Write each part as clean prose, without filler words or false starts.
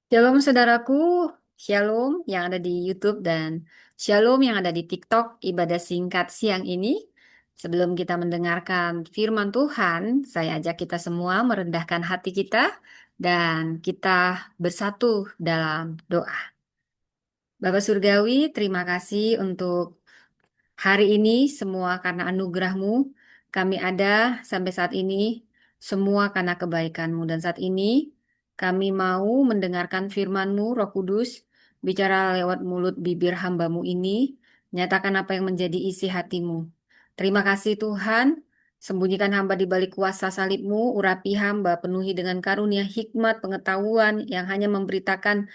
Shalom saudaraku, Shalom yang ada di YouTube dan Shalom yang ada di TikTok ibadah singkat siang ini. Sebelum kita mendengarkan firman Tuhan, saya ajak kita semua merendahkan hati kita dan kita bersatu dalam doa. Bapak Surgawi, terima kasih untuk hari ini semua karena anugerah-Mu, kami ada sampai saat ini, semua karena kebaikan-Mu. Dan saat ini kami mau mendengarkan firman-Mu, Roh Kudus, bicara lewat mulut bibir hamba-Mu ini, nyatakan apa yang menjadi isi hati-Mu. Terima kasih Tuhan, sembunyikan hamba di balik kuasa salib-Mu, urapi hamba, penuhi dengan karunia hikmat, pengetahuan yang hanya memberitakan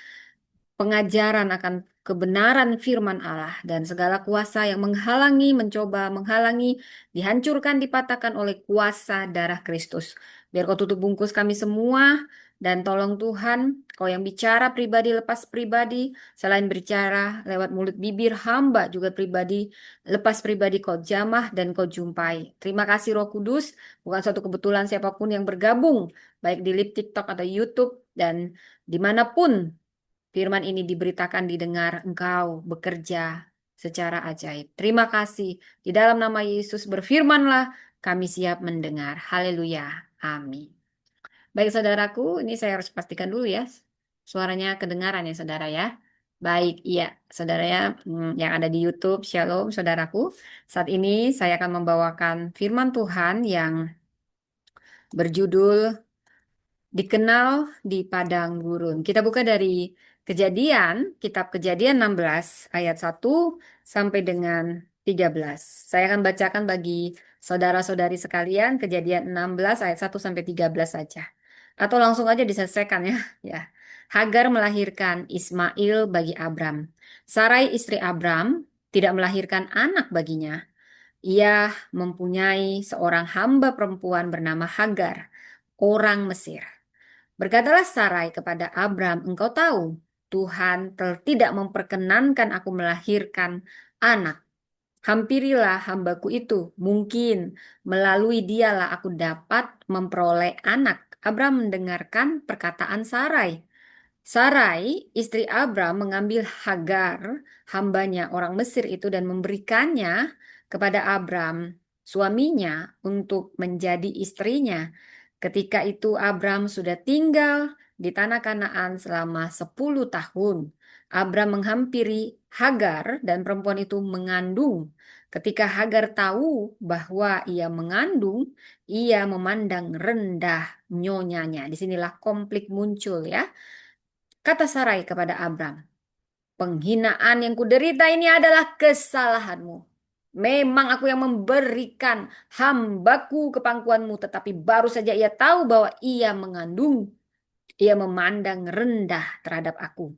pengajaran akan kebenaran firman Allah dan segala kuasa yang menghalangi, mencoba menghalangi, dihancurkan, dipatahkan oleh kuasa darah Kristus. Biar kau tutup bungkus kami semua dan tolong Tuhan, kau yang bicara pribadi lepas pribadi, selain berbicara lewat mulut bibir hamba juga pribadi, lepas pribadi kau jamah dan kau jumpai. Terima kasih Roh Kudus, bukan suatu kebetulan siapapun yang bergabung, baik di live TikTok atau YouTube dan dimanapun firman ini diberitakan didengar, Engkau bekerja secara ajaib. Terima kasih. Di dalam nama Yesus berfirmanlah, kami siap mendengar. Haleluya. Amin. Baik saudaraku, ini saya harus pastikan dulu ya. Suaranya kedengaran ya saudara ya. Baik, iya saudara ya, yang ada di YouTube, Shalom saudaraku. Saat ini saya akan membawakan firman Tuhan yang berjudul Dikenal di padang gurun. Kita buka dari kitab Kejadian 16 ayat 1 sampai dengan 13. Saya akan bacakan bagi saudara-saudari sekalian Kejadian 16 ayat 1 sampai 13 saja. Atau langsung aja diselesaikan ya. Ya. Hagar melahirkan Ismail bagi Abram. Sarai istri Abram tidak melahirkan anak baginya. Ia mempunyai seorang hamba perempuan bernama Hagar, orang Mesir. Berkatalah Sarai kepada Abram, engkau tahu, Tuhan tidak memperkenankan aku melahirkan anak. Hampirilah hambaku itu, mungkin melalui dialah aku dapat memperoleh anak. Abram mendengarkan perkataan Sarai. Sarai, istri Abram, mengambil Hagar, hambanya orang Mesir itu, dan memberikannya kepada Abram, suaminya, untuk menjadi istrinya. Ketika itu Abram sudah tinggal di tanah Kanaan selama 10 tahun. Abram menghampiri Hagar dan perempuan itu mengandung. Ketika Hagar tahu bahwa ia mengandung, ia memandang rendah nyonyanya. Disinilah konflik muncul ya. Kata Sarai kepada Abram, penghinaan yang kuderita ini adalah kesalahanmu. Memang aku yang memberikan hambaku ke pangkuanmu, tetapi baru saja ia tahu bahwa ia mengandung. Ia memandang rendah terhadap aku.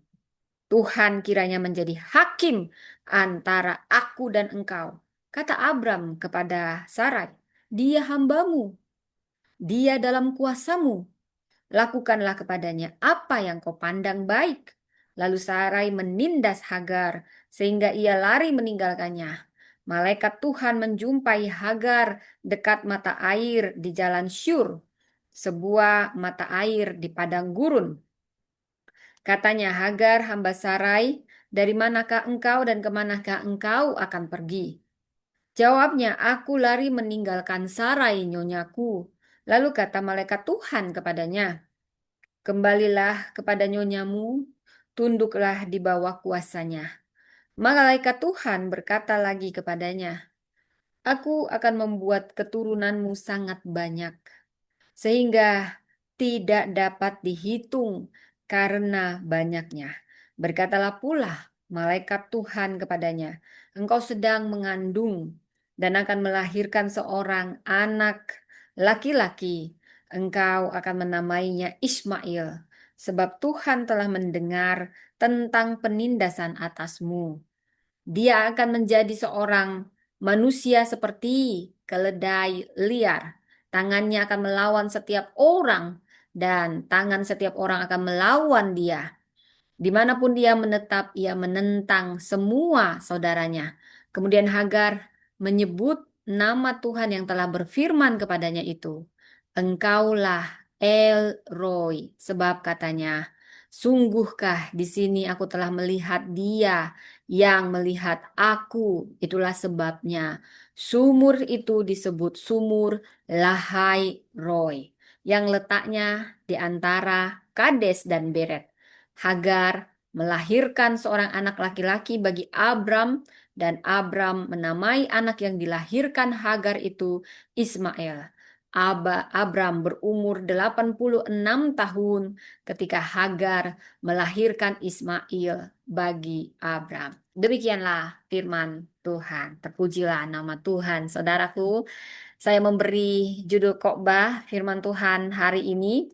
Tuhan kiranya menjadi hakim antara aku dan engkau. Kata Abram kepada Sarai, dia hambamu, dia dalam kuasamu. Lakukanlah kepadanya apa yang kau pandang baik. Lalu Sarai menindas Hagar sehingga ia lari meninggalkannya. Malaikat Tuhan menjumpai Hagar dekat mata air di jalan Syur, sebuah mata air di padang gurun. Katanya Hagar hamba Sarai, dari manakah engkau dan kemanakah engkau akan pergi? Jawabnya, aku lari meninggalkan Sarai nyonyaku. Lalu kata malaikat Tuhan kepadanya, kembalilah kepada nyonyamu, tunduklah di bawah kuasanya. Malaikat Tuhan berkata lagi kepadanya, aku akan membuat keturunanmu sangat banyak, sehingga tidak dapat dihitung karena banyaknya. Berkatalah pula malaikat Tuhan kepadanya, engkau sedang mengandung dan akan melahirkan seorang anak laki-laki. Engkau akan menamainya Ismail, sebab Tuhan telah mendengar tentang penindasan atasmu. Dia akan menjadi seorang manusia seperti keledai liar. Tangannya akan melawan setiap orang dan tangan setiap orang akan melawan dia. Dimanapun dia menetap, ia menentang semua saudaranya. Kemudian Hagar menyebut nama Tuhan yang telah berfirman kepadanya itu. Engkaulah El Roy, sebab katanya, Sungguhkah di sini aku telah melihat Dia yang melihat aku. Itulah sebabnya sumur itu disebut sumur Lahai Roy, yang letaknya di antara Kades dan Beret. Hagar melahirkan seorang anak laki-laki bagi Abram, dan Abram menamai anak yang dilahirkan Hagar itu Ismail. Abram berumur 86 tahun ketika Hagar melahirkan Ismail bagi Abram. Demikianlah firman Tuhan. Terpujilah nama Tuhan. Saudaraku, saya memberi judul khotbah firman Tuhan hari ini,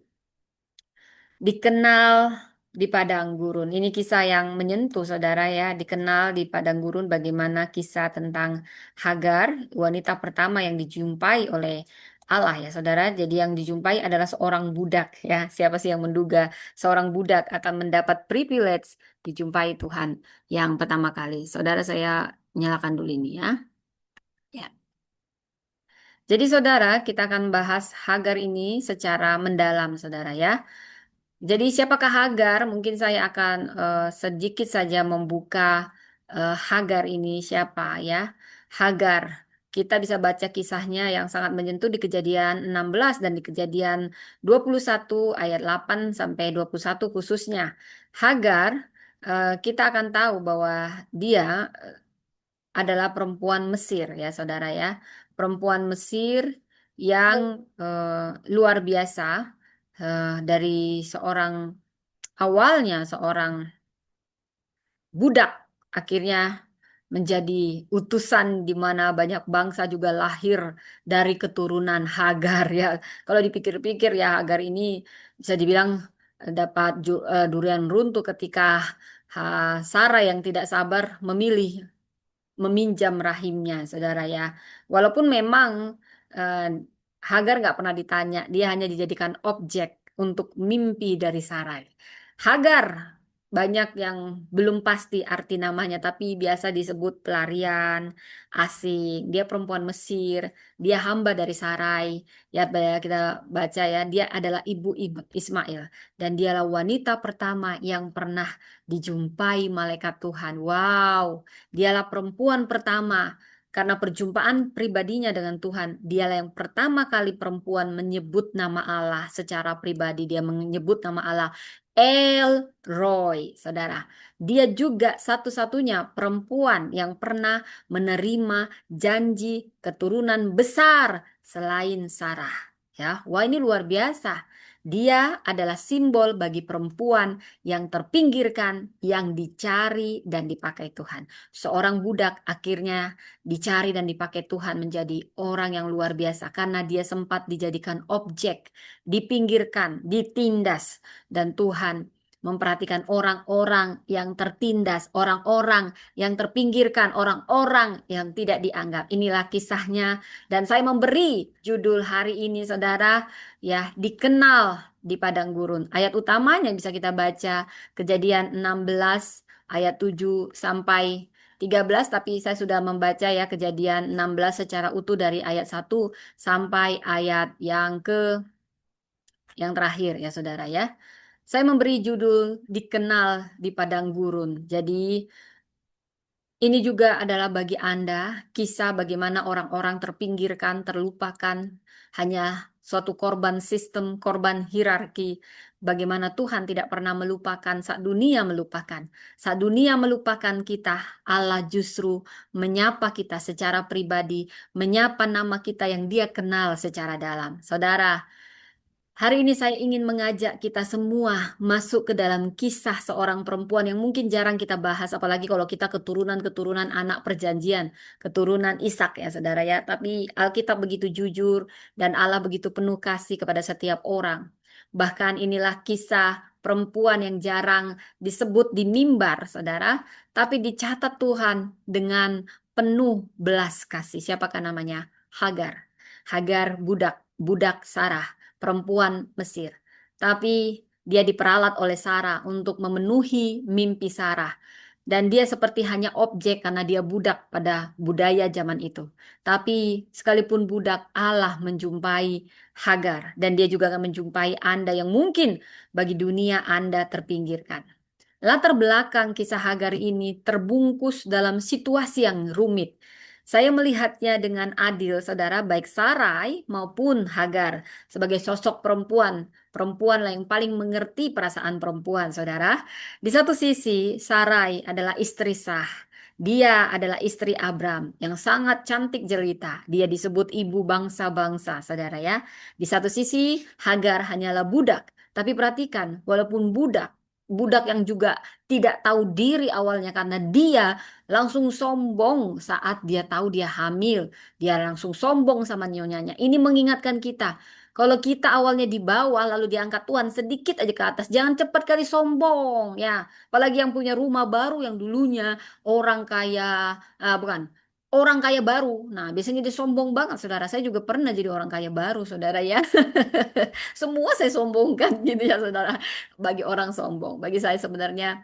dikenal di padang gurun. Ini kisah yang menyentuh saudara ya. Dikenal di padang gurun bagaimana kisah tentang Hagar, wanita pertama yang dijumpai oleh Allah ya saudara. Jadi yang dijumpai adalah seorang budak ya. Siapa sih yang menduga seorang budak akan mendapat privilege dijumpai Tuhan yang pertama kali. Saudara, saya nyalakan dulu ini ya. Ya. Jadi saudara, kita akan bahas Hagar ini secara mendalam saudara ya. Jadi siapakah Hagar? Mungkin saya akan sedikit saja membuka Hagar ini siapa ya. Hagar. Kita bisa baca kisahnya yang sangat menyentuh di Kejadian 16 dan di Kejadian 21 ayat 8 sampai 21 khususnya. Hagar, kita akan tahu bahwa dia adalah perempuan Mesir ya saudara ya. Perempuan Mesir yang luar biasa, dari seorang awalnya seorang budak akhirnya menjadi utusan di mana banyak bangsa juga lahir dari keturunan Hagar ya. Kalau dipikir-pikir ya Hagar ini bisa dibilang dapat durian runtuh ketika Sarah yang tidak sabar memilih meminjam rahimnya, saudara ya. Walaupun memang eh, Hagar nggak pernah ditanya, dia hanya dijadikan objek untuk mimpi dari Sarai. Hagar banyak yang belum pasti arti namanya, tapi biasa disebut pelarian, asing. Dia perempuan Mesir, dia hamba dari Sarai. Ya, kita baca ya, dia adalah ibu Ismail dan dialah wanita pertama yang pernah dijumpai malaikat Tuhan. Wow. Dialah perempuan pertama karena perjumpaan pribadinya dengan Tuhan. Dialah yang pertama kali perempuan menyebut nama Allah secara pribadi. Dia menyebut nama Allah El Roy, saudara. Dia juga satu-satunya perempuan yang pernah menerima janji keturunan besar selain Sarah. Ya, wah ini luar biasa. Dia adalah simbol bagi perempuan yang terpinggirkan, yang dicari dan dipakai Tuhan. Seorang budak akhirnya dicari dan dipakai Tuhan menjadi orang yang luar biasa karena dia sempat dijadikan objek, dipinggirkan, ditindas, dan Tuhan memperhatikan orang-orang yang tertindas, orang-orang yang terpinggirkan, orang-orang yang tidak dianggap. Inilah kisahnya dan saya memberi judul hari ini saudara ya, dikenal di padang gurun. Ayat utamanya bisa kita baca Kejadian 16 ayat 7 sampai 13, tapi saya sudah membaca ya Kejadian 16 secara utuh dari ayat 1 sampai ayat yang terakhir ya saudara ya. Saya memberi judul dikenal di padang gurun. Jadi ini juga adalah bagi Anda kisah bagaimana orang-orang terpinggirkan, terlupakan, hanya suatu korban sistem, korban hierarki. Bagaimana Tuhan tidak pernah melupakan saat dunia melupakan. Saat dunia melupakan kita, Allah justru menyapa kita secara pribadi, menyapa nama kita yang Dia kenal secara dalam. Saudara, hari ini saya ingin mengajak kita semua masuk ke dalam kisah seorang perempuan yang mungkin jarang kita bahas, apalagi kalau kita keturunan-keturunan anak perjanjian, keturunan Ishak ya saudara ya. Tapi Alkitab begitu jujur dan Allah begitu penuh kasih kepada setiap orang. Bahkan inilah kisah perempuan yang jarang disebut di mimbar saudara, tapi dicatat Tuhan dengan penuh belas kasih. Siapakah namanya? Hagar. Hagar budak Sarah, perempuan Mesir. Tapi dia diperalat oleh Sarah untuk memenuhi mimpi Sarah. Dan dia seperti hanya objek karena dia budak pada budaya zaman itu. Tapi sekalipun budak, Allah menjumpai Hagar. Dan dia juga akan menjumpai Anda yang mungkin bagi dunia Anda terpinggirkan. Latar belakang kisah Hagar ini terbungkus dalam situasi yang rumit. Saya melihatnya dengan adil, saudara, baik Sarai maupun Hagar sebagai sosok perempuan. Perempuan lah yang paling mengerti perasaan perempuan, saudara. Di satu sisi, Sarai adalah istri sah. Dia adalah istri Abram yang sangat cantik jelita. Dia disebut ibu bangsa-bangsa, saudara ya. Di satu sisi, Hagar hanyalah budak. Tapi perhatikan, walaupun budak, budak yang juga tidak tahu diri awalnya karena dia langsung sombong saat dia tahu dia hamil. Dia langsung sombong sama nyonyanya. Ini mengingatkan kita. Kalau kita awalnya di bawah lalu diangkat Tuhan sedikit aja ke atas, jangan cepat kali sombong ya. Apalagi yang punya rumah baru yang dulunya orang kaya, bukan orang kaya baru. Nah, biasanya dia sombong banget, saudara. Saya juga pernah jadi orang kaya baru, saudara ya. Semua saya sombongkan gitu ya, saudara. Bagi orang sombong, bagi saya sebenarnya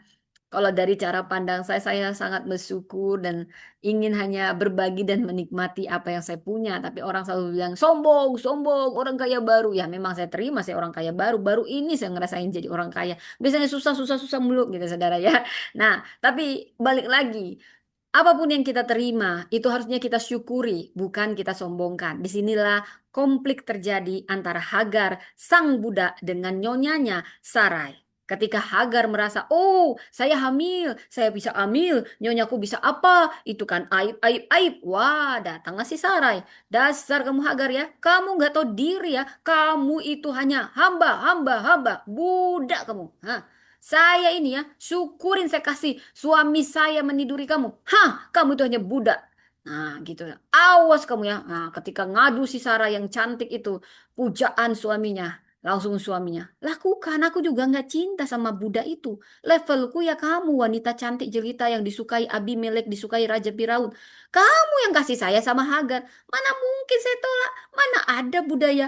kalau dari cara pandang saya sangat bersyukur dan ingin hanya berbagi dan menikmati apa yang saya punya. Tapi orang selalu bilang, sombong, sombong, orang kaya baru. Ya memang saya terima saya orang kaya baru. Baru ini saya ngerasain jadi orang kaya. Biasanya susah, susah, susah mulu gitu saudara ya. Nah, tapi balik lagi. Apapun yang kita terima, itu harusnya kita syukuri, bukan kita sombongkan. Disinilah konflik terjadi antara Hagar, sang budak, dengan nyonyanya, Sarai. Ketika Hagar merasa, oh saya hamil, saya bisa hamil, nyonyaku bisa apa? Itu kan aib, aib, aib. Wah, datanglah si Sarai. Dasar kamu Hagar ya, kamu nggak tahu diri ya. Kamu itu hanya hamba, hamba, hamba, budak kamu. Hah? Saya ini ya, syukurin saya kasih suami saya meniduri kamu. Hah, kamu itu hanya budak. Nah, gitu ya. Awas kamu ya. Nah, ketika ngadu si Sarah yang cantik itu, pujaan suaminya. Langsung suaminya, lakukan, aku juga nggak cinta sama budak itu. Levelku ya kamu, wanita cantik jelita yang disukai Abimelek, disukai Raja Firaun. Kamu yang kasih saya sama Hagar. Mana mungkin saya tolak? Mana ada budaya,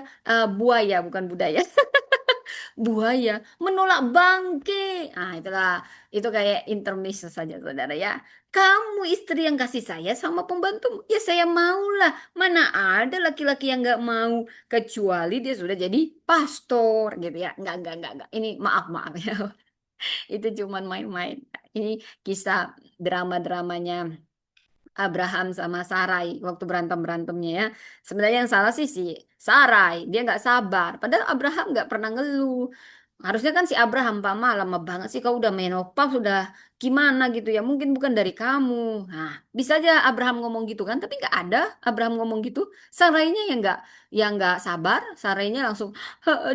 buaya, bukan budaya. Buaya menolak bangke. Ah, itulah itu kayak intermezzo saja saudara ya. Kamu istri yang kasih saya sama pembantu, ya saya maulah. Mana ada laki-laki yang nggak mau kecuali dia sudah jadi pastor gitu ya. Enggak. Ini maaf maaf ya. Itu cuman main-main. Ini kisah drama-dramanya Abraham sama Sarai waktu berantem-berantemnya ya. Sebenarnya yang salah sih si Sarai, dia nggak sabar. Padahal Abraham nggak pernah ngeluh. Harusnya kan si Abraham, Pak mah lama banget sih kau udah menopause, sudah gimana gitu ya. Mungkin bukan dari kamu. Nah, bisa aja Abraham ngomong gitu kan, tapi nggak ada Abraham ngomong gitu. Sarainya yang nggak sabar, Sarainya langsung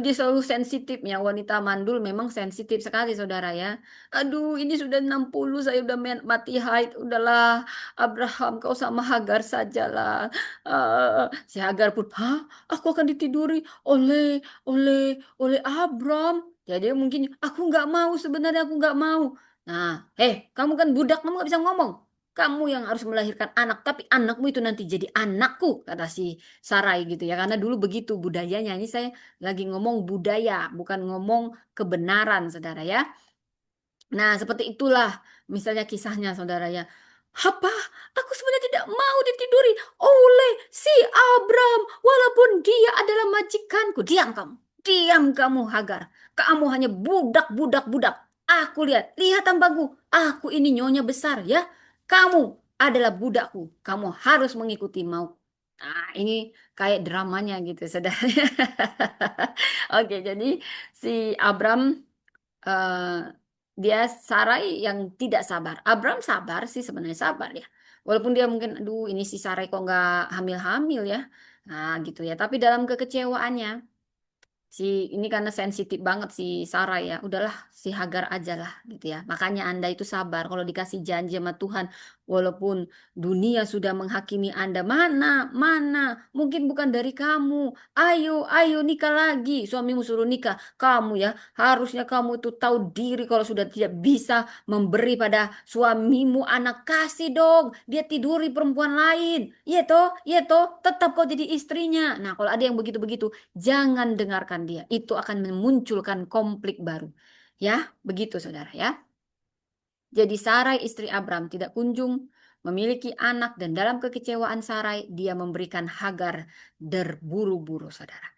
dia selalu sensitif ya. Wanita mandul memang sensitif sekali saudara ya. Aduh, ini sudah 60 saya udah mati haid. Udahlah, Abraham, kau sama Hagar sajalah. Si Hagar pun, hah? Aku akan ditiduri oleh Abram. Jadi mungkin aku nggak mau sebenarnya aku nggak mau. Nah, kamu kan budak, kamu nggak bisa ngomong. Kamu yang harus melahirkan anak, tapi anakmu itu nanti jadi anakku, kata si Sarai gitu ya. Karena dulu begitu budayanya. Ini saya lagi ngomong budaya, bukan ngomong kebenaran, saudara ya. Nah, seperti itulah misalnya kisahnya saudara ya. Apa? Aku sebenarnya tidak mau ditiduri oleh si Abram walaupun dia adalah majikanku. Diam kamu. Diam kamu Hagar. Kamu hanya budak-budak-budak. Aku lihat. Lihat tampangku. Aku ini nyonya besar ya. Kamu adalah budakku. Kamu harus mengikuti mau. Nah, ini kayak dramanya gitu, saudara. Oke, jadi si Abram eh, dia Sarai yang tidak sabar. Abram sabar sih sebenarnya sabar ya. Walaupun dia mungkin, aduh ini si Sarai kok nggak hamil-hamil ya. Nah gitu ya. Tapi dalam kekecewaannya, si ini karena sensitif banget si Sarah ya, udahlah si Hagar aja lah gitu ya. Makanya Anda itu sabar kalau dikasih janji sama Tuhan, walaupun dunia sudah menghakimi Anda, mana, mungkin bukan dari kamu. Ayo nikah lagi, suamimu suruh nikah. Kamu ya, harusnya kamu itu tahu diri kalau sudah tidak bisa memberi pada suamimu anak, kasih dong. Dia tiduri perempuan lain. Iya toh, tetap kau jadi istrinya. Nah, kalau ada yang begitu-begitu, jangan dengarkan dia. Itu akan memunculkan konflik baru. Ya, begitu saudara ya. Jadi Sarai istri Abram tidak kunjung memiliki anak dan dalam kekecewaan Sarai dia memberikan Hagar terburu-buru, saudara.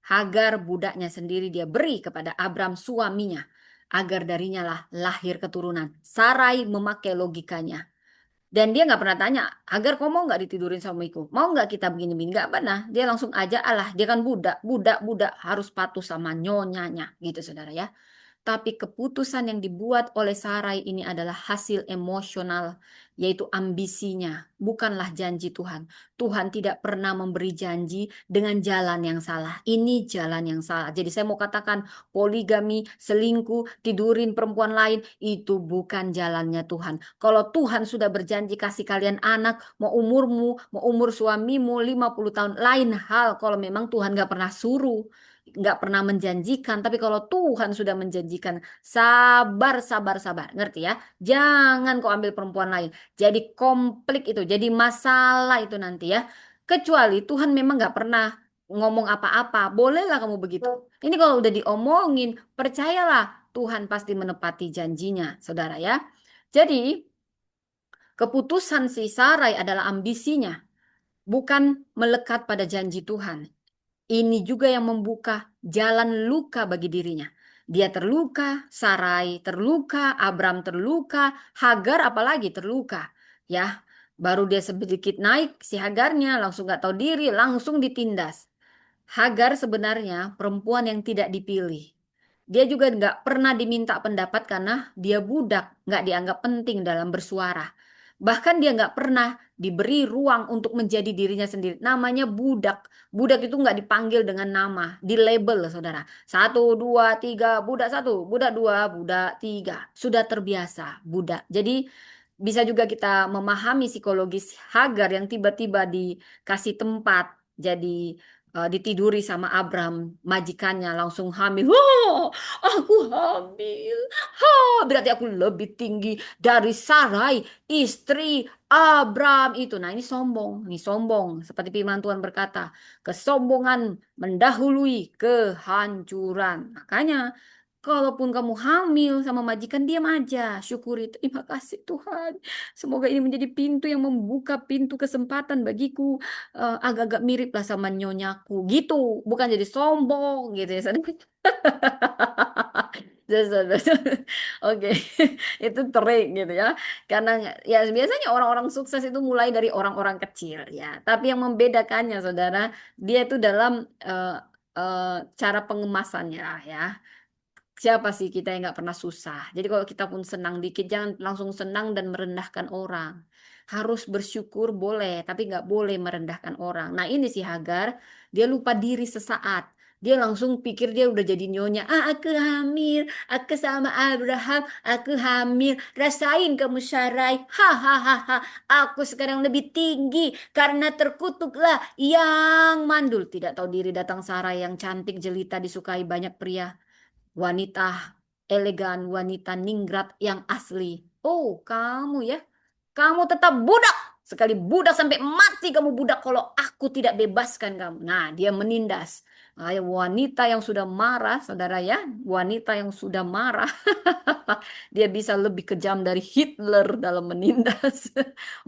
Hagar budaknya sendiri dia beri kepada Abram suaminya agar darinya lah lahir keturunan. Sarai memakai logikanya. Dan dia nggak pernah tanya, Hagar kau mau nggak ditidurin suamiku? Mau nggak kita begini-begini? Nggak pernah. Dia langsung aja, alah dia kan budak, budak harus patuh sama nyonyanya gitu saudara ya. Tapi keputusan yang dibuat oleh Sarai ini adalah hasil emosional, yaitu ambisinya, bukanlah janji Tuhan. Tuhan tidak pernah memberi janji dengan jalan yang salah. Ini jalan yang salah. Jadi saya mau katakan poligami, selingkuh, tidurin perempuan lain, itu bukan jalannya Tuhan. Kalau Tuhan sudah berjanji kasih kalian anak, mau umurmu, mau umur suamimu 50 tahun, lain hal kalau memang Tuhan gak pernah suruh nggak pernah menjanjikan, tapi kalau Tuhan sudah menjanjikan, sabar, sabar, sabar, ngerti ya? Jangan kau ambil perempuan lain. Jadi konflik itu, jadi masalah itu nanti ya. Kecuali Tuhan memang nggak pernah ngomong apa-apa, bolehlah kamu begitu. Ini kalau udah diomongin, percayalah Tuhan pasti menepati janjinya, saudara ya. Jadi keputusan si Sarai adalah ambisinya, bukan melekat pada janji Tuhan. Ini juga yang membuka jalan luka bagi dirinya. Dia terluka, Sarai terluka, Abram terluka, Hagar apalagi terluka. Ya, baru dia sedikit naik si Hagarnya langsung gak tahu diri, langsung ditindas. Hagar sebenarnya perempuan yang tidak dipilih. Dia juga nggak pernah diminta pendapat karena dia budak, nggak dianggap penting dalam bersuara. Bahkan dia nggak pernah diberi ruang untuk menjadi dirinya sendiri. Namanya budak. Budak itu nggak dipanggil dengan nama, di label, saudara. Satu, dua, tiga, budak satu, budak dua, budak tiga. Sudah terbiasa budak. Jadi bisa juga kita memahami psikologis Hagar yang tiba-tiba dikasih tempat jadi ditiduri sama Abram, majikannya langsung hamil. Wah, aku hamil. Ha, berarti aku lebih tinggi dari Sarai, istri Abram itu. Nah, ini sombong. Ini sombong. Seperti firman Tuhan berkata, kesombongan mendahului kehancuran. Makanya kalaupun kamu hamil sama majikan, diam aja. Syukuri. Terima kasih Tuhan. Semoga ini menjadi pintu yang membuka pintu kesempatan bagiku. Agak-agak mirip lah sama nyonyaku. Gitu. Bukan jadi sombong gitu ya. Oke, itu trik gitu ya. Karena ya biasanya orang-orang sukses itu mulai dari orang-orang kecil ya. Tapi yang membedakannya, saudara, dia itu dalam cara pengemasannya ya. Siapa sih kita yang nggak pernah susah? Jadi kalau kita pun senang dikit, jangan langsung senang dan merendahkan orang. Harus bersyukur boleh, tapi nggak boleh merendahkan orang. Nah ini si Hagar, dia lupa diri sesaat. Dia langsung pikir dia udah jadi nyonya. Ah, aku hamil, aku sama Abraham, aku hamil. Rasain kamu Sarai. Hahaha, aku sekarang lebih tinggi karena terkutuklah yang mandul. Tidak tahu diri datang Sarai yang cantik jelita disukai banyak pria, wanita elegan, wanita ningrat yang asli. Oh, kamu ya, kamu tetap budak. Sekali budak sampai mati kamu budak kalau aku tidak bebaskan kamu. Nah, dia menindas. Wanita yang sudah marah, saudara ya, wanita yang sudah marah, dia bisa lebih kejam dari Hitler dalam menindas.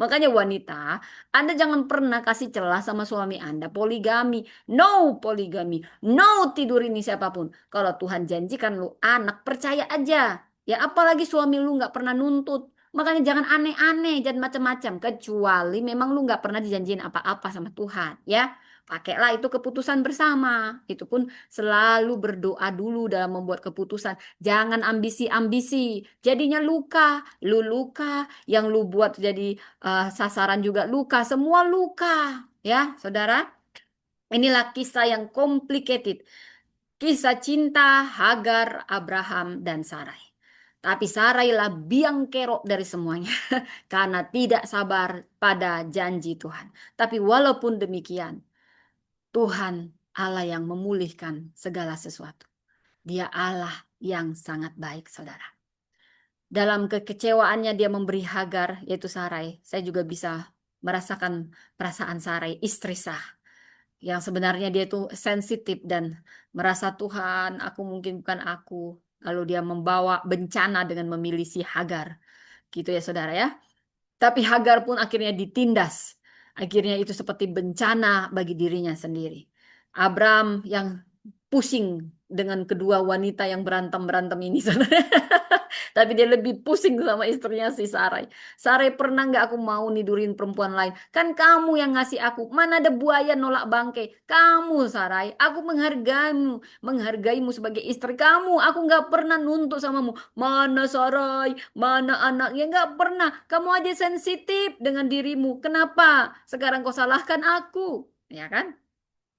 Makanya wanita, Anda jangan pernah kasih celah sama suami Anda. Poligami, no poligami, no tidur ini siapapun. Kalau Tuhan janjikan lu anak, percaya aja. Ya apalagi suami lu nggak pernah nuntut. Makanya jangan aneh-aneh, jangan macam-macam. Kecuali memang lu nggak pernah dijanjiin apa-apa sama Tuhan. Ya, pakailah itu keputusan bersama. Itu pun selalu berdoa dulu dalam membuat keputusan. Jangan ambisi-ambisi. Jadinya luka. Lu luka. Yang lu buat jadi sasaran juga luka. Semua luka. Ya, saudara. Inilah kisah yang complicated. Kisah cinta Hagar, Abraham, dan Sarai. Tapi Sarai lah biang kerok dari semuanya. Karena tidak sabar pada janji Tuhan. Tapi walaupun demikian, Tuhan Allah yang memulihkan segala sesuatu. Dia Allah yang sangat baik, saudara. Dalam kekecewaannya dia memberi Hagar, yaitu Sarai. Saya juga bisa merasakan perasaan Sarai, istri sah. Yang sebenarnya dia itu sensitif dan merasa Tuhan, aku mungkin bukan aku. Lalu dia membawa bencana dengan memilih si Hagar. Gitu ya saudara ya. Tapi Hagar pun akhirnya ditindas. Akhirnya itu seperti bencana bagi dirinya sendiri. Abram yang pusing dengan kedua wanita yang berantem-berantem ini, saudara. Tapi dia lebih pusing sama istrinya si Sarai. Sarai, pernah nggak aku mau nidurin perempuan lain? Kan kamu yang ngasih aku. Mana ada buaya nolak bangkai? Kamu, Sarai. Aku menghargaimu. Menghargaimu sebagai istri kamu. Aku nggak pernah nuntut samamu. Mana Sarai? Mana anaknya? Nggak pernah. Kamu aja sensitif dengan dirimu. Kenapa? Sekarang kau salahkan aku. Ya kan?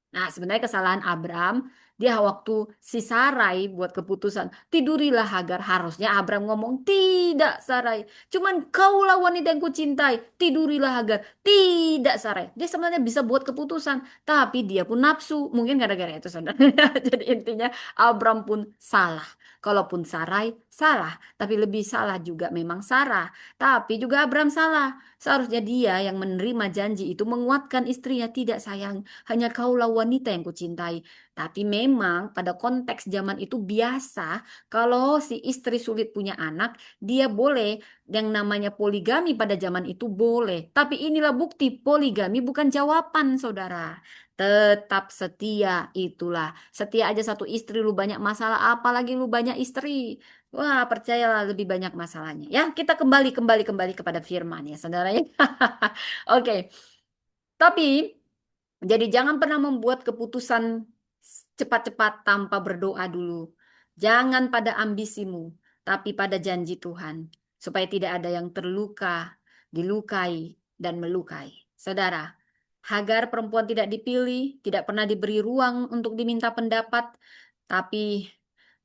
Nah, sebenarnya kesalahan Abram, dia waktu si Sarai buat keputusan, tidurilah Hagar. Harusnya Abram ngomong, tidak Sarai. Cuman kaulah wanita yang kucintai, tidurilah Hagar. Tidak Sarai. Dia sebenarnya bisa buat keputusan, tapi dia pun nafsu. Mungkin gara-gara itu saudara. Jadi intinya Abram pun salah. Kalaupun Sarai, salah. Tapi lebih salah juga memang Sarah. Tapi juga Abram salah. Seharusnya dia yang menerima janji itu menguatkan istrinya. Tidak sayang, hanya kaulah wanita yang kucintai. Tapi memang pada konteks zaman itu biasa kalau si istri sulit punya anak, dia boleh yang namanya poligami pada zaman itu boleh. Tapi inilah bukti poligami bukan jawaban, saudara. Tetap setia itulah. Setia aja satu istri lu banyak masalah, apalagi lu banyak istri. Wah, percayalah lebih banyak masalahnya. Ya, kita kembali kepada firman ya, saudara ya. Oke. Tapi jadi jangan pernah membuat keputusan cepat-cepat tanpa berdoa dulu. Jangan pada ambisimu, tapi pada janji Tuhan. Supaya tidak ada yang terluka, dilukai, dan melukai. Saudara, Hagar perempuan tidak dipilih, tidak pernah diberi ruang untuk diminta pendapat, tapi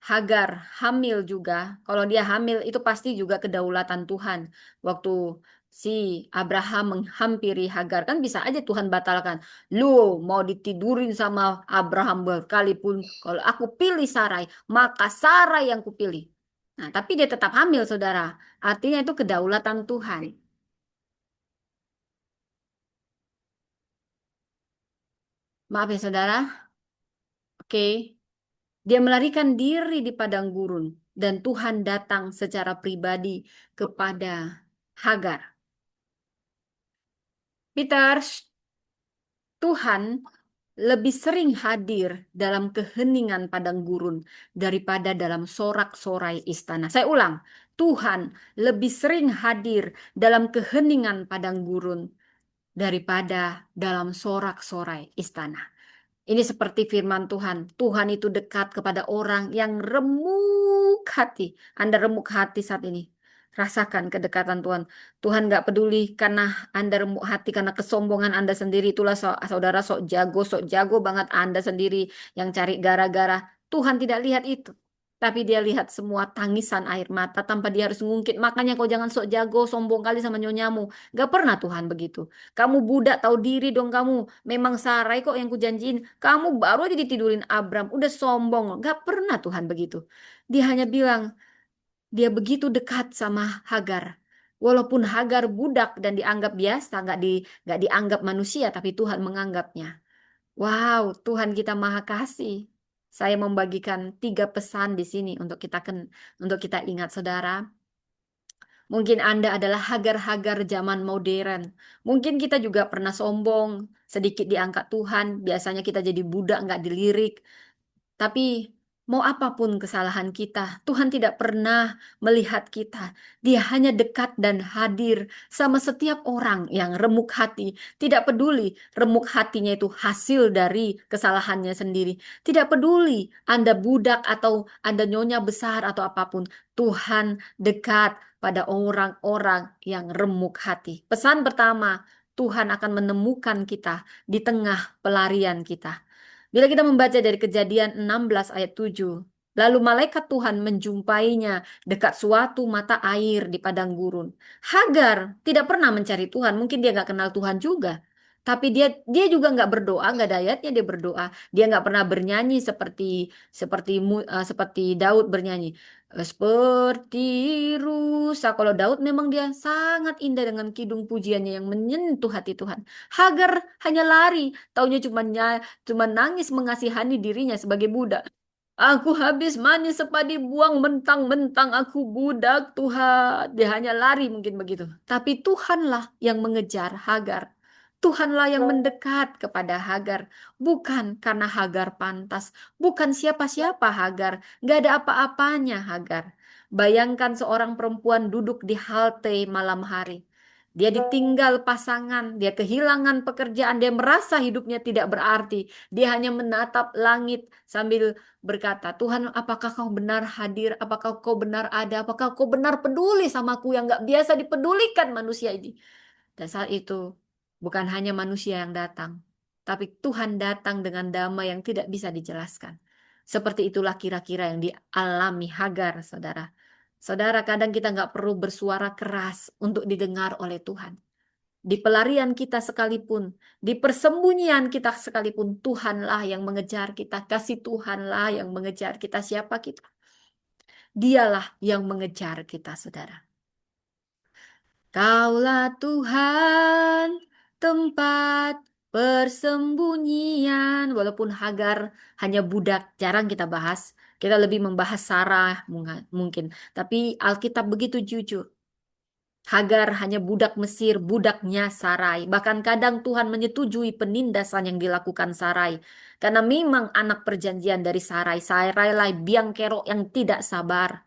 Hagar hamil juga. Kalau dia hamil itu pasti juga kedaulatan Tuhan. Waktu si Abraham menghampiri Hagar, kan bisa aja Tuhan batalkan. Lu mau ditidurin sama Abraham berkalipun, kalau aku pilih Sarai, maka Sarai yang kupilih. Nah, tapi dia tetap hamil, saudara. Artinya itu kedaulatan Tuhan. Maaf ya, saudara. Oke. Dia melarikan diri di padang gurun, dan Tuhan datang secara pribadi kepada Hagar. Peter, Tuhan lebih sering hadir dalam keheningan padang gurun daripada dalam sorak-sorai istana. Saya ulang, Tuhan lebih sering hadir dalam keheningan padang gurun daripada dalam sorak-sorai istana. Ini seperti firman Tuhan. Tuhan itu dekat kepada orang yang remuk hati. Anda remuk hati saat ini. Rasakan kedekatan Tuhan. Tuhan nggak peduli karena Anda remuk hati karena kesombongan Anda sendiri. Itulah saudara sok jago banget Anda sendiri yang cari gara-gara. Tuhan tidak lihat itu. Tapi dia lihat semua tangisan air mata tanpa dia harus ngungkit. Makanya kau jangan sok jago, sombong kali sama nyonyamu. Gak pernah Tuhan begitu. Kamu budak tahu diri dong kamu. Memang Sarai kok yang kujanjiin. Kamu baru aja ditidurin Abram. Udah sombong. Gak pernah Tuhan begitu. Dia hanya bilang, dia begitu dekat sama Hagar. Walaupun Hagar budak dan dianggap biasa, nggak dianggap manusia, tapi Tuhan menganggapnya. Wow, Tuhan kita Maha Kasih. Saya membagikan 3 pesan di sini untuk kita ingat, saudara. Mungkin Anda adalah Hagar-Hagar zaman modern. Mungkin kita juga pernah sombong, sedikit diangkat Tuhan. Biasanya kita jadi budak, nggak dilirik. Tapi mau apapun kesalahan kita, Tuhan tidak pernah melihat kita. Dia hanya dekat dan hadir sama setiap orang yang remuk hati. Tidak peduli remuk hatinya itu hasil dari kesalahannya sendiri. Tidak peduli Anda budak atau Anda nyonya besar atau apapun. Tuhan dekat pada orang-orang yang remuk hati. Pesan pertama, Tuhan akan menemukan kita di tengah pelarian kita. Bila kita membaca dari Kejadian 16 ayat 7, lalu malaikat Tuhan menjumpainya dekat suatu mata air di padang gurun. Hagar tidak pernah mencari Tuhan, mungkin dia nggak kenal Tuhan juga. Tapi dia juga nggak berdoa, nggak ada ayatnya dia berdoa. Dia nggak pernah bernyanyi seperti Daud bernyanyi. Seperti rusa. Kalau Daud memang dia sangat indah dengan kidung pujiannya yang menyentuh hati Tuhan. Hagar hanya lari, taunya cuma nangis mengasihani dirinya sebagai budak. Aku habis manis sepadi buang mentang-mentang aku budak Tuhan. Dia hanya lari mungkin begitu. Tapi Tuhanlah yang mengejar Hagar. Tuhanlah yang mendekat kepada Hagar. Bukan karena Hagar pantas. Bukan siapa-siapa Hagar. Gak ada apa-apanya Hagar. Bayangkan seorang perempuan duduk di halte malam hari. Dia ditinggal pasangan, dia kehilangan pekerjaan, dia merasa hidupnya tidak berarti. Dia hanya menatap langit sambil berkata, Tuhan, apakah kau benar hadir? Apakah kau benar ada? Apakah kau benar peduli sama aku yang gak biasa dipedulikan manusia ini? Dan saat itu bukan hanya manusia yang datang, tapi Tuhan datang dengan damai yang tidak bisa dijelaskan. Seperti itulah kira-kira yang dialami Hagar, saudara. Saudara, kadang kita nggak perlu bersuara keras untuk didengar oleh Tuhan. Di pelarian kita sekalipun, di persembunyian kita sekalipun, Tuhanlah yang mengejar kita. Kasih Tuhanlah yang mengejar kita. Siapa kita? Dialah yang mengejar kita, saudara. Kaulah Tuhan, tempat persembunyian. Walaupun Hagar hanya budak, jarang kita bahas. Kita lebih membahas Sarah mungkin. Tapi Alkitab begitu jujur. Hagar hanya budak Mesir, budaknya Sarai. Bahkan kadang Tuhan menyetujui penindasan yang dilakukan Sarai. Karena memang anak perjanjian dari Sarai. Sarai lah biang kerok yang tidak sabar.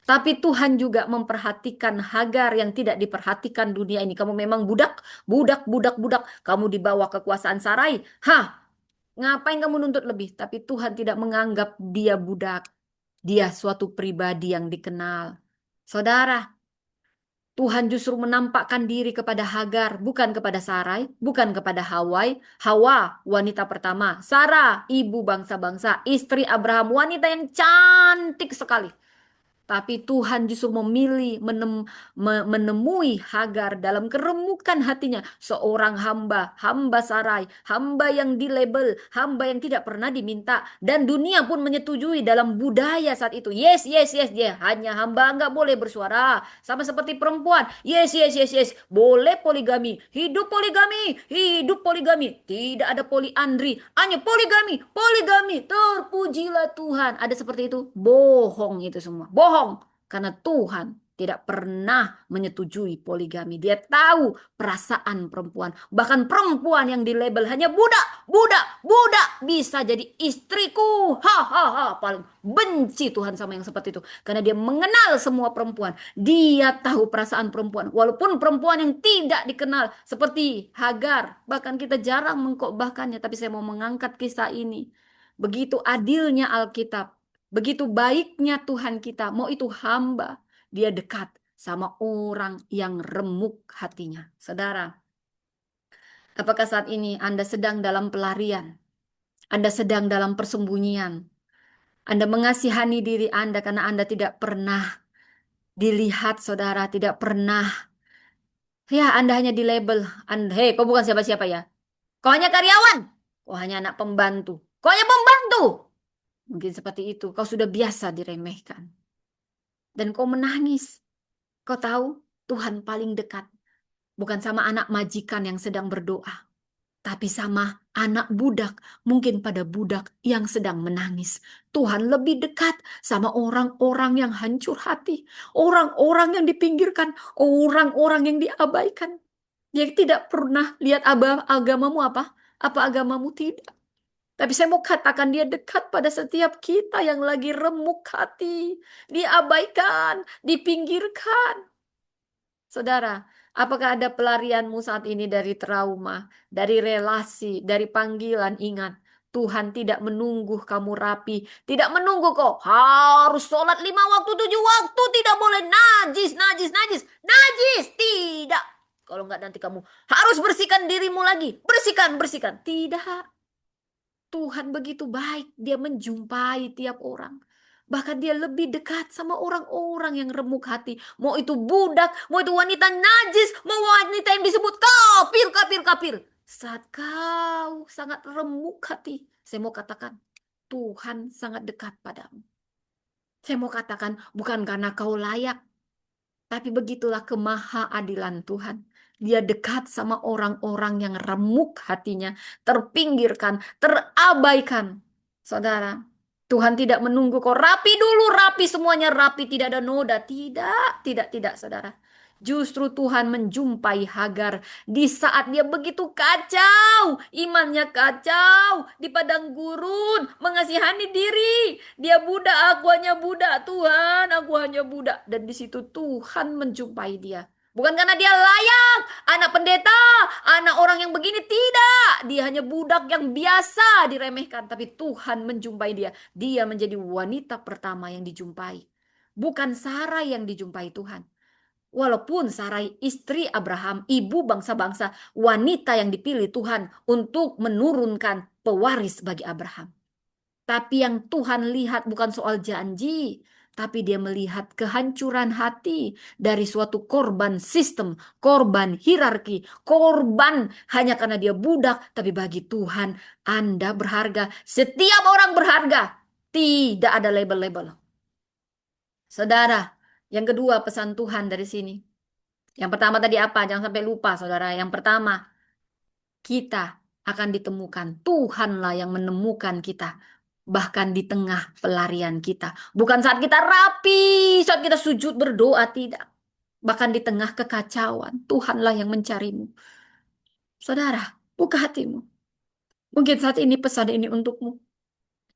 Tapi Tuhan juga memperhatikan Hagar yang tidak diperhatikan dunia ini. Kamu memang budak, budak, budak, budak. Kamu di bawah kekuasaan Sarai. Hah, ngapain kamu nuntut lebih? Tapi Tuhan tidak menganggap dia budak. Dia suatu pribadi yang dikenal. Saudara, Tuhan justru menampakkan diri kepada Hagar, bukan kepada Sarai, bukan kepada Hawa, wanita pertama. Sarah, ibu bangsa-bangsa, istri Abraham, wanita yang cantik sekali. Tapi Tuhan justru memilih menemui Hagar dalam keremukan hatinya. Seorang hamba, hamba Sarai, hamba yang dilabel, hamba yang tidak pernah diminta. Dan dunia pun menyetujui dalam budaya saat itu. Yes, yes, yes, dia hanya hamba nggak boleh bersuara. Sama seperti perempuan. Yes, yes, yes, yes, boleh poligami. Hidup poligami, hidup poligami. Tidak ada poliandri, hanya poligami, poligami. Terpujilah Tuhan. Ada seperti itu? Bohong itu semua. Bohong. Karena Tuhan tidak pernah menyetujui poligami. Dia tahu perasaan perempuan. Bahkan perempuan yang dilabel hanya budak, budak, budak. Bisa jadi istriku. Ha, ha, ha. Paling benci Tuhan sama yang seperti itu. Karena dia mengenal semua perempuan. Dia tahu perasaan perempuan. Walaupun perempuan yang tidak dikenal. Seperti Hagar. Bahkan kita jarang mengkhotbahkannya. Tapi saya mau mengangkat kisah ini. Begitu adilnya Alkitab. Begitu baiknya Tuhan kita. Mau itu hamba. Dia dekat sama orang yang remuk hatinya. Saudara, apakah saat ini Anda sedang dalam pelarian? Anda sedang dalam persembunyian? Anda mengasihani diri Anda karena Anda tidak pernah dilihat, saudara, tidak pernah. Ya, Anda hanya di label. Hei, kau bukan siapa-siapa ya. Kau hanya karyawan. Kau hanya anak pembantu. Kau hanya pembantu. Mungkin seperti itu. Kau sudah biasa diremehkan. Dan kau menangis. Kau tahu, Tuhan paling dekat. Bukan sama anak majikan yang sedang berdoa. Tapi sama anak budak, mungkin pada budak yang sedang menangis. Tuhan lebih dekat sama orang-orang yang hancur hati. Orang-orang yang dipinggirkan. Orang-orang yang diabaikan. Dia tidak pernah lihat agamamu apa. Apa agamamu tidak. Tapi saya mau katakan dia dekat pada setiap kita yang lagi remuk hati. Diabaikan, dipinggirkan. Saudara, apakah ada pelarianmu saat ini dari trauma, dari relasi, dari panggilan? Ingat, Tuhan tidak menunggu kamu rapi, tidak menunggu kok harus sholat 5 waktu, 7 waktu, tidak boleh najis, najis, najis, najis, tidak. Kalau enggak nanti kamu harus bersihkan dirimu lagi, bersihkan, bersihkan. Tidak. Tuhan begitu baik, dia menjumpai tiap orang. Bahkan dia lebih dekat sama orang-orang yang remuk hati. Mau itu budak, mau itu wanita najis, mau wanita yang disebut kafir, kafir, kafir. Saat kau sangat remuk hati, saya mau katakan, Tuhan sangat dekat padamu. Saya mau katakan, bukan karena kau layak, tapi begitulah kemahaadilan Tuhan. Dia dekat sama orang-orang yang remuk hatinya, terpinggirkan, terabaikan. Saudara, Tuhan tidak menunggu kau rapi dulu, rapi semuanya rapi, tidak ada noda. Tidak, tidak, tidak, saudara. Justru Tuhan menjumpai Hagar di saat dia begitu kacau, imannya kacau, di padang gurun, mengasihani diri. Dia budak, aku hanya budak, Tuhan, aku hanya budak. Dan di situ Tuhan menjumpai dia. Bukan karena dia layak, anak pendeta, anak orang yang begini, tidak. Dia hanya budak yang biasa diremehkan, tapi Tuhan menjumpai dia. Dia menjadi wanita pertama yang dijumpai. Bukan Sarai yang dijumpai Tuhan. Walaupun Sarai istri Abraham, ibu bangsa-bangsa, wanita yang dipilih Tuhan untuk menurunkan pewaris bagi Abraham. Tapi yang Tuhan lihat bukan soal janji, tapi dia melihat kehancuran hati dari suatu korban sistem, korban hierarki, korban hanya karena dia budak, tapi bagi Tuhan Anda berharga. Setiap orang berharga, tidak ada label-label. Saudara, yang kedua pesan Tuhan dari sini. Yang pertama tadi apa? Jangan sampai lupa, saudara. Yang pertama, kita akan ditemukan. Tuhanlah yang menemukan kita. Bahkan di tengah pelarian kita. Bukan saat kita rapi, saat kita sujud berdoa, tidak. Bahkan di tengah kekacauan, Tuhanlah yang mencarimu. Saudara, buka hatimu. Mungkin saat ini pesan ini untukmu.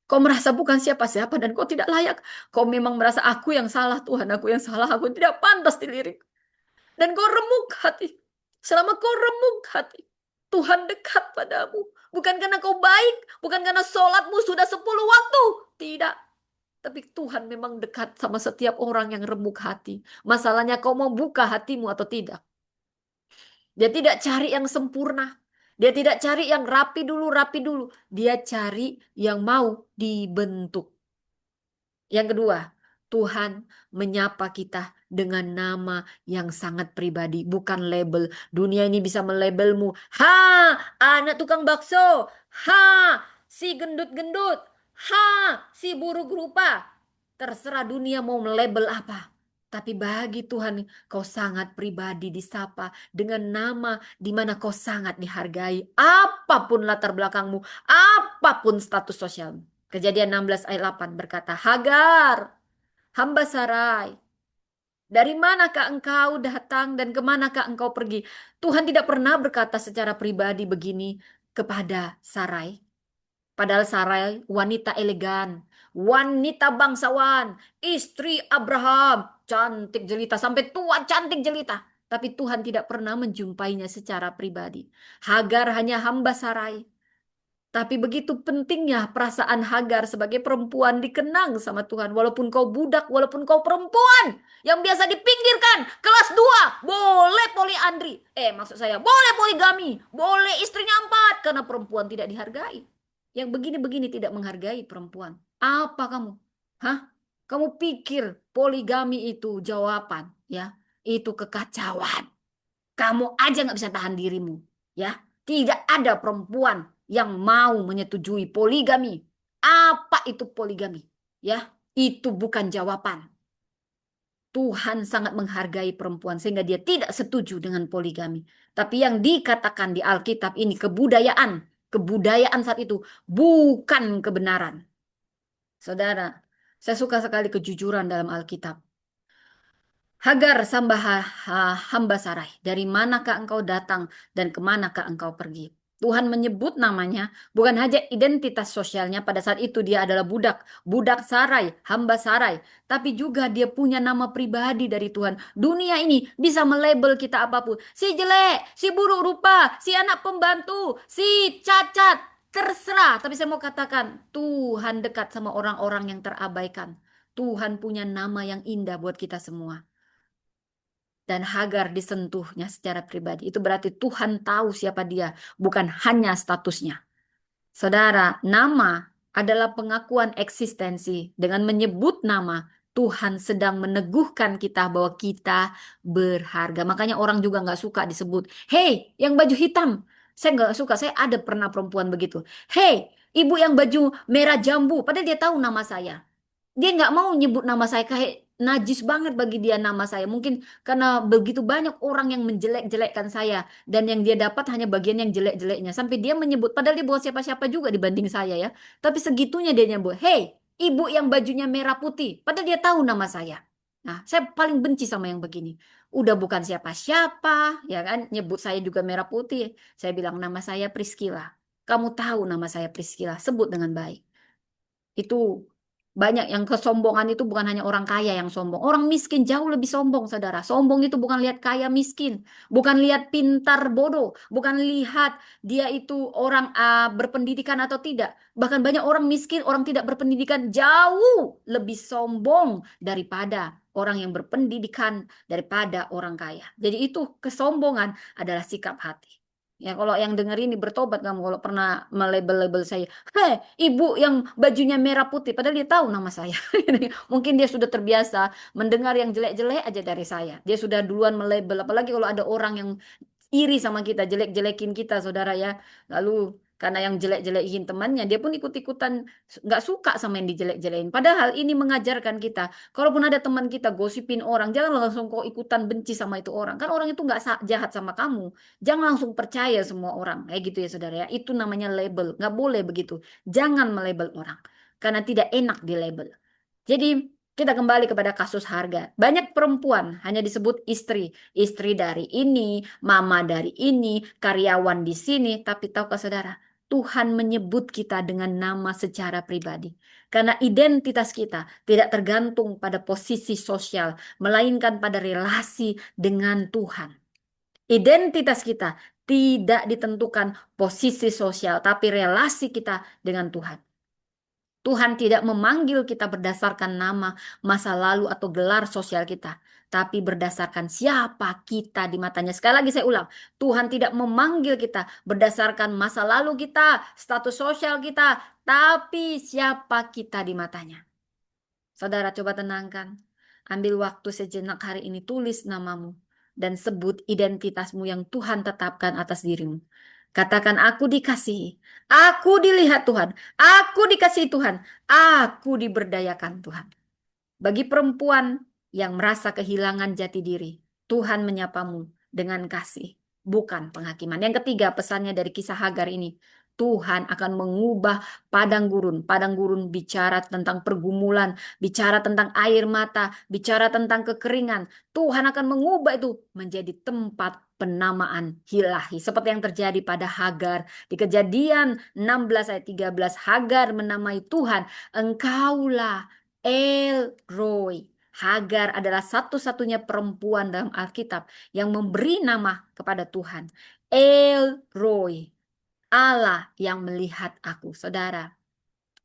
Kau merasa bukan siapa-siapa dan kau tidak layak. Kau memang merasa aku yang salah, Tuhan, aku yang salah, aku tidak pantas dilirik. Dan kau remuk hati. Selama kau remuk hati, Tuhan dekat padamu. Bukan karena kau baik, bukan karena sholatmu sudah 10 waktu. Tidak. Tapi Tuhan memang dekat sama setiap orang yang remuk hati. Masalahnya kau mau buka hatimu atau tidak. Dia tidak cari yang sempurna. Dia tidak cari yang rapi dulu, rapi dulu. Dia cari yang mau dibentuk. Yang kedua, Tuhan menyapa kita dengan nama yang sangat pribadi, bukan label. Dunia ini bisa melabelmu. Ha, anak tukang bakso. Ha, si gendut-gendut. Ha, si buruk rupa. Terserah dunia mau melabel apa. Tapi bagi Tuhan, kau sangat pribadi disapa dengan nama di mana kau sangat dihargai. Apapun latar belakangmu, apapun status sosialmu. Kejadian 16 ayat 8 berkata, Hagar, hamba Sarai, dari manakah engkau datang dan kemanakah engkau pergi? Tuhan tidak pernah berkata secara pribadi begini kepada Sarai. Padahal Sarai wanita elegan, wanita bangsawan, istri Abraham, cantik jelita, sampai tua cantik jelita. Tapi Tuhan tidak pernah menjumpainya secara pribadi. Hagar hanya hamba Sarai. Tapi begitu pentingnya perasaan Hagar sebagai perempuan dikenang sama Tuhan. Walaupun kau budak, walaupun kau perempuan yang biasa dipinggirkan. Kelas 2 boleh poliandri. Maksud saya, boleh poligami. Boleh istrinya 4. Karena perempuan tidak dihargai. Yang begini-begini tidak menghargai perempuan. Apa kamu? Hah? Kamu pikir poligami itu jawaban? Ya, itu kekacauan. Kamu aja nggak bisa tahan dirimu. Ya, tidak ada perempuan yang mau menyetujui poligami. Apa itu poligami? Ya, itu bukan jawaban. Tuhan sangat menghargai perempuan sehingga dia tidak setuju dengan poligami. Tapi yang dikatakan di Alkitab ini kebudayaan. Kebudayaan saat itu bukan kebenaran. Saudara, saya suka sekali kejujuran dalam Alkitab. Hagar hamba Sarai, dari manakah engkau datang dan kemanakah engkau pergi? Tuhan menyebut namanya, bukan hanya identitas sosialnya pada saat itu dia adalah budak, budak Sarai, hamba Sarai, tapi juga dia punya nama pribadi dari Tuhan. Dunia ini bisa melabel kita apapun, si jelek, si buruk rupa, si anak pembantu, si cacat, terserah. Tapi saya mau katakan, Tuhan dekat sama orang-orang yang terabaikan. Tuhan punya nama yang indah buat kita semua. Dan Hagar disentuhnya secara pribadi. Itu berarti Tuhan tahu siapa dia, bukan hanya statusnya. Saudara, nama adalah pengakuan eksistensi. Dengan menyebut nama, Tuhan sedang meneguhkan kita bahwa kita berharga. Makanya orang juga nggak suka disebut, "Hei, yang baju hitam." Saya nggak suka, saya ada pernah perempuan begitu. "Hei, ibu yang baju merah jambu." Padahal dia tahu nama saya. Dia nggak mau nyebut nama saya, kayak najis banget bagi dia nama saya. Mungkin karena begitu banyak orang yang menjelek-jelekkan saya. Dan yang dia dapat hanya bagian yang jelek-jeleknya. Sampai dia menyebut, padahal dia bukan siapa-siapa juga dibanding saya ya. Tapi segitunya dia nyebut, "Hey." Ibu yang bajunya merah putih, padahal dia tahu nama saya. Nah, saya paling benci sama yang begini. Udah bukan siapa-siapa, ya kan? Nyebut saya juga merah putih. Saya bilang nama saya Priscilla. Kamu tahu nama saya Priscilla, sebut dengan baik. Itu banyak yang kesombongan itu bukan hanya orang kaya yang sombong. Orang miskin jauh lebih sombong, saudara. Sombong itu bukan lihat kaya miskin, bukan lihat pintar bodoh, bukan lihat dia itu orang berpendidikan atau tidak. Bahkan banyak orang miskin, orang tidak berpendidikan jauh lebih sombong daripada orang yang berpendidikan, daripada orang kaya. Jadi itu kesombongan adalah sikap hati. Ya, kalau yang denger ini bertobat kamu kalau pernah melabel-label saya. Hei, ibu yang bajunya merah putih, padahal dia tahu nama saya. Mungkin dia sudah terbiasa mendengar yang jelek-jelek aja dari saya. Dia sudah duluan melabel, apalagi kalau ada orang yang iri sama kita, jelek-jelekin kita, saudara ya. Lalu karena yang jelek-jelekin temannya, dia pun ikut-ikutan nggak suka sama yang dijelek-jelekin. Padahal ini mengajarkan kita, kalaupun ada teman kita gosipin orang, jangan langsung kok ikutan benci sama itu orang. Kan orang itu nggak jahat sama kamu. Jangan langsung percaya semua orang. Kayak gitu ya saudara ya. Itu namanya label. Nggak boleh begitu. Jangan melabel orang. Karena tidak enak di label. Jadi kita kembali kepada kasus harga. Banyak perempuan hanya disebut istri. Istri dari ini, mama dari ini, karyawan di sini. Tapi tahukah saudara? Tuhan menyebut kita dengan nama secara pribadi. Karena identitas kita tidak tergantung pada posisi sosial, melainkan pada relasi dengan Tuhan. Identitas kita tidak ditentukan posisi sosial, tapi relasi kita dengan Tuhan. Tuhan tidak memanggil kita berdasarkan nama, masa lalu, atau gelar sosial kita, tapi berdasarkan siapa kita di matanya. Sekali lagi saya ulang, Tuhan tidak memanggil kita berdasarkan masa lalu kita, status sosial kita, tapi siapa kita di matanya. Saudara coba tenangkan. Ambil waktu sejenak hari ini, tulis namamu dan sebut identitasmu yang Tuhan tetapkan atas dirimu. Katakan aku dikasihi, aku dilihat Tuhan, aku dikasihi Tuhan, aku diberdayakan Tuhan. Bagi perempuan yang merasa kehilangan jati diri, Tuhan menyapamu dengan kasih, bukan penghakiman. Yang ketiga, pesannya dari kisah Hagar ini, Tuhan akan mengubah padang gurun. Padang gurun bicara tentang pergumulan, bicara tentang air mata, bicara tentang kekeringan. Tuhan akan mengubah itu menjadi tempat penamaan ilahi. Seperti yang terjadi pada Hagar. Di Kejadian 16 ayat 13, Hagar menamai Tuhan, Engkaulah El Roy. Hagar adalah satu-satunya perempuan dalam Alkitab yang memberi nama kepada Tuhan. El Roy, Allah yang melihat aku. Saudara,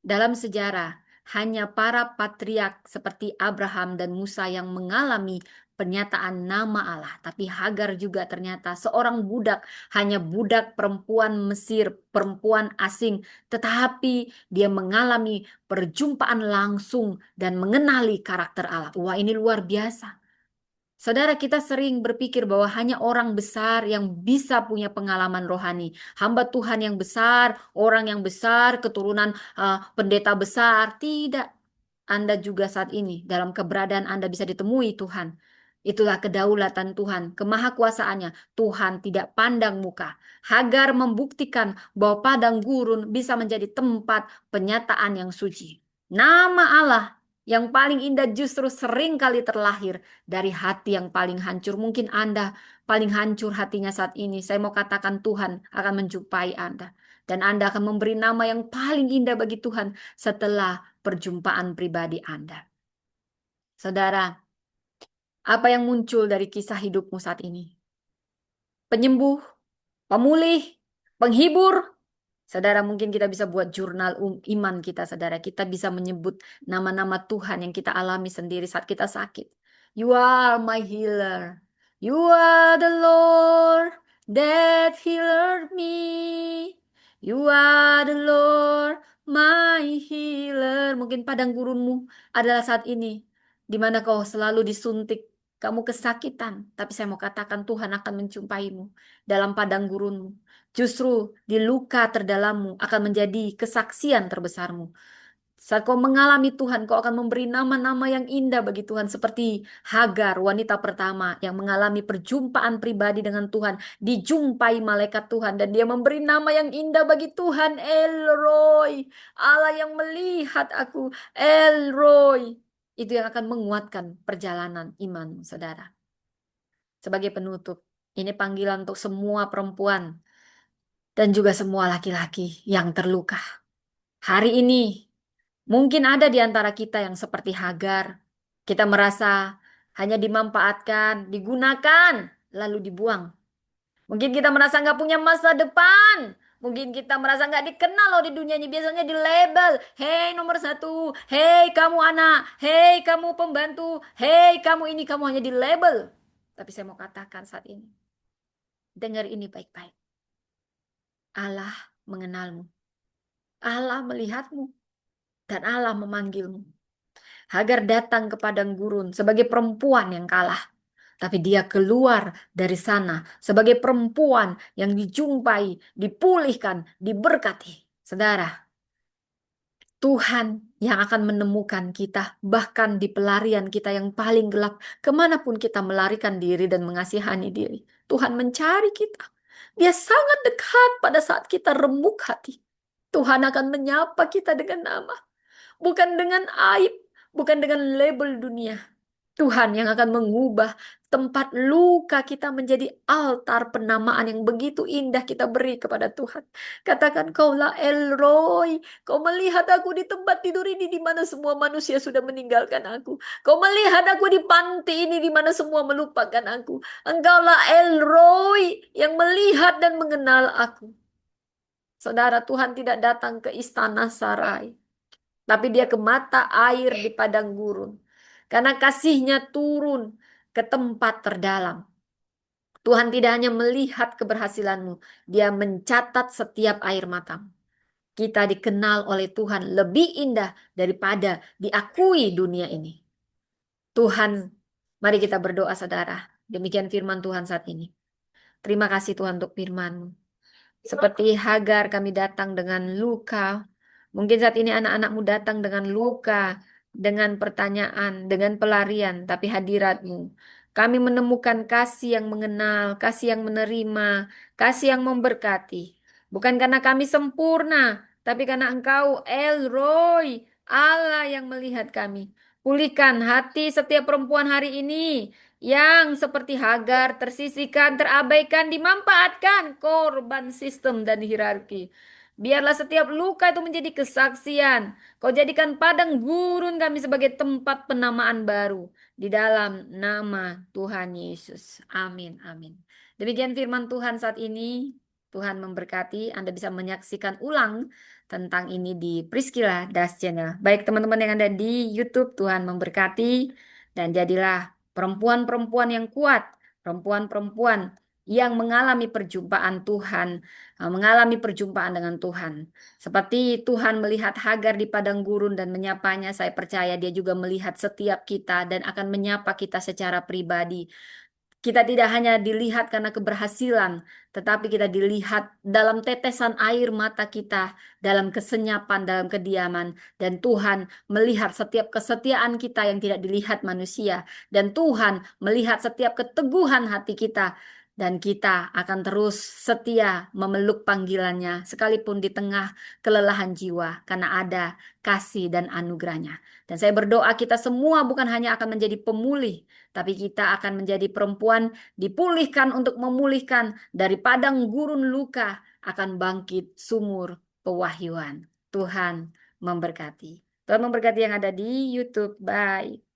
dalam sejarah, hanya para patriark seperti Abraham dan Musa yang mengalami pernyataan nama Allah. Tapi Hagar juga ternyata seorang budak, hanya budak perempuan Mesir, perempuan asing. Tetapi dia mengalami perjumpaan langsung dan mengenali karakter Allah. Wah, ini luar biasa. Saudara, kita sering berpikir bahwa hanya orang besar yang bisa punya pengalaman rohani. Hamba Tuhan yang besar, orang yang besar, keturunan pendeta besar. Tidak. Anda juga saat ini, dalam keberadaan Anda bisa ditemui Tuhan. Itulah kedaulatan Tuhan, kemahakuasaannya. Tuhan tidak pandang muka. Hagar membuktikan bahwa padang gurun bisa menjadi tempat penyataan yang suci. Nama Allah yang paling indah justru sering kali terlahir dari hati yang paling hancur. Mungkin Anda paling hancur hatinya saat ini. Saya mau katakan Tuhan akan menjumpai Anda. Dan Anda akan memberi nama yang paling indah bagi Tuhan setelah perjumpaan pribadi Anda. Saudara, apa yang muncul dari kisah hidupmu saat ini? Penyembuh, pemulih, penghibur. Saudara, mungkin kita bisa buat jurnal iman kita, saudara. Kita bisa menyebut nama-nama Tuhan yang kita alami sendiri saat kita sakit. You are my healer. You are the Lord that healed me. You are the Lord my healer. Mungkin padang gurunmu adalah saat ini, di mana kau selalu disuntik, kamu kesakitan. Tapi saya mau katakan Tuhan akan menjumpaimu dalam padang gurunmu. Justru di luka terdalammu akan menjadi kesaksian terbesarmu. Saat kau mengalami Tuhan, kau akan memberi nama-nama yang indah bagi Tuhan. Seperti Hagar, wanita pertama yang mengalami perjumpaan pribadi dengan Tuhan. Dijumpai malaikat Tuhan. Dan dia memberi nama yang indah bagi Tuhan. El Allah yang melihat aku. El Itu yang akan menguatkan perjalanan iman, saudara. Sebagai penutup, ini panggilan untuk semua perempuan dan juga semua laki-laki yang terluka. Hari ini, mungkin ada di antara kita yang seperti Hagar. Kita merasa hanya dimanfaatkan, digunakan, lalu dibuang. Mungkin kita merasa nggak punya masa depan. Mungkin kita merasa nggak dikenal loh di dunia ini. Biasanya di label. Hei nomor satu. Hei kamu anak. Hei kamu pembantu. Hei kamu ini. Kamu hanya di label. Tapi saya mau katakan saat ini. Dengar ini baik-baik. Allah mengenalmu. Allah melihatmu. Dan Allah memanggilmu. Hagar datang ke padang gurun sebagai perempuan yang kalah. Tapi dia keluar dari sana sebagai perempuan yang dijumpai, dipulihkan, diberkati. Saudara, Tuhan yang akan menemukan kita, bahkan di pelarian kita yang paling gelap, kemanapun kita melarikan diri dan mengasihani diri. Tuhan mencari kita. Dia sangat dekat pada saat kita remuk hati. Tuhan akan menyapa kita dengan nama. Bukan dengan aib, bukan dengan label dunia. Tuhan yang akan mengubah tempat luka kita menjadi altar penamaan yang begitu indah kita beri kepada Tuhan. Katakan, kaulah El Kau melihat aku di tempat tidur ini di mana semua manusia sudah meninggalkan aku. Kau melihat aku di panti ini di mana semua melupakan aku. Engkaulah El yang melihat dan mengenal aku. Saudara, Tuhan tidak datang ke istana sarai. Tapi dia ke mata air di padang gurun. Karena kasihnya turun ke tempat terdalam. Tuhan tidak hanya melihat keberhasilanmu. Dia mencatat setiap air matamu. Kita dikenal oleh Tuhan lebih indah daripada diakui dunia ini. Tuhan, mari kita berdoa saudara. Demikian firman Tuhan saat ini. Terima kasih Tuhan untuk firman-Mu. Seperti Hagar kami datang dengan luka. Mungkin saat ini anak-anakmu datang dengan luka, dengan pertanyaan, dengan pelarian, tapi hadirat-Mu. Kami menemukan kasih yang mengenal, kasih yang menerima, kasih yang memberkati. Bukan karena kami sempurna, tapi karena Engkau El Allah yang melihat kami. Pulihkan hati setiap perempuan hari ini yang seperti Hagar tersisihkan, terabaikan, dimanfaatkan, korban sistem dan hierarki. Biarlah setiap luka itu menjadi kesaksian. Kau jadikan padang gurun kami sebagai tempat penamaan baru di dalam nama Tuhan Yesus. Amin, amin. Demikian firman Tuhan saat ini. Tuhan memberkati. Anda bisa menyaksikan ulang tentang ini di Priscilla Das Channel. Baik teman-teman yang ada di YouTube, Tuhan memberkati. Dan jadilah perempuan-perempuan yang kuat, perempuan-perempuan yang mengalami perjumpaan Tuhan, mengalami perjumpaan dengan Tuhan. Seperti Tuhan melihat Hagar di padang gurun dan menyapanya, saya percaya Dia juga melihat setiap kita dan akan menyapa kita secara pribadi. Kita tidak hanya dilihat karena keberhasilan, tetapi kita dilihat dalam tetesan air mata kita, dalam kesenyapan, dalam kediaman. Dan Tuhan melihat setiap kesetiaan kita yang tidak dilihat manusia. Dan Tuhan melihat setiap keteguhan hati kita. Dan kita akan terus setia memeluk panggilannya, sekalipun di tengah kelelahan jiwa, karena ada kasih dan anugerahnya. Dan saya berdoa kita semua bukan hanya akan menjadi pemulih, tapi kita akan menjadi perempuan dipulihkan untuk memulihkan dari padang gurun luka akan bangkit sumur pewahyuan. Tuhan memberkati. Tuhan memberkati yang ada di YouTube. Bye.